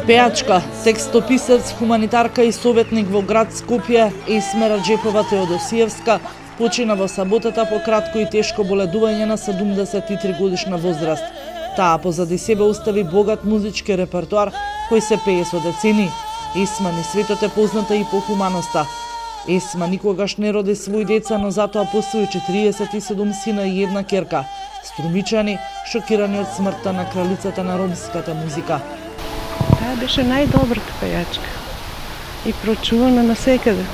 Пејачка, текстописец, хуманитарка и советник во град Скопје, Есма Раџепова Теодосиевска, почина во саботата по кратко и тешко боледување на 73 годишна возраст. Таа позади себе остави богат музички репертоар кој се пее со децени. Есма ни светот е позната и по хуманоста. Есма никогаш не роди своји деца, но затоа посвои 47 сина и една керка. Струмичани, шокирани од смртта на кралицата на ромската музика. Таа беше најдобрата пејачка и прочувана насекаде.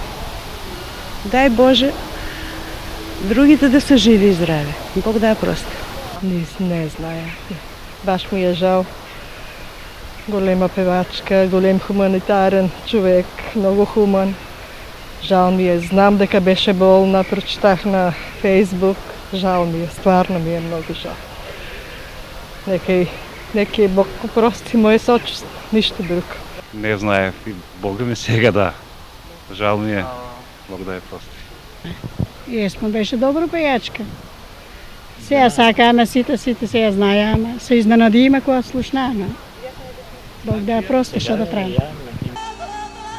Дај Боже, другите да се живи и здрави. Бог да ја прости. Не знае. Баш ми е жал. Голема певачка, голем хуманитарен човек, многу хуман. Жал ми е, знам дека беше болна, прочитах на Фейсбук. Жал ми е, стварно ми е многу жал. Неки Бог прости моје сочувство, ништо друго. Не знаев и Бог ми сега да. Жал ми е, Бог да ја прости. Есма беше добра пејачка. Сега сакаме сите сега знаеме, се изненадиме кога слушнаме. Бог да ја прости, што да прави.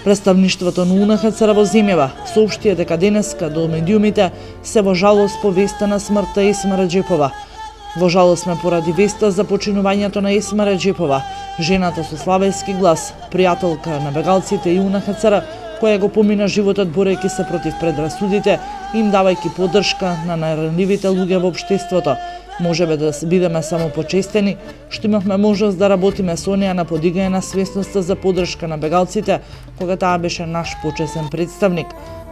Представништвото на УНХЦР во земјава соопшти дека денеска до медиумите се во жалост по веста на смртта Есма Раџепова. Во жалост сме поради веста за починувањето на Есма Раџепова, жената со славенски глас, пријателка на бегалците и УНХЦР, која го помина животот борејќи се против предрасудите, им давајќи поддршка на најранливите луѓе во општеството. Можебе да бидеме само почестени што имавме можност да работиме со неа на подигање на свесноста за поддршка на бегалците, кога таа беше наш почесен представник.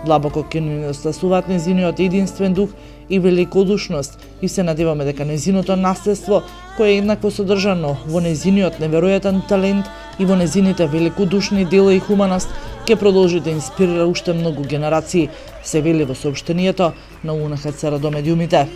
Длабоко ќе ни остасуваат незиниот единствен дух и великодушност и се надеваме дека незиното наследство, кое е еднакво содржано во незиниот неверојатен талент и во незините великодушни дела и хуманост, ќе продолжи да инспирира уште многу генерации, се вели во соопштението на УНХЦР до медиумите.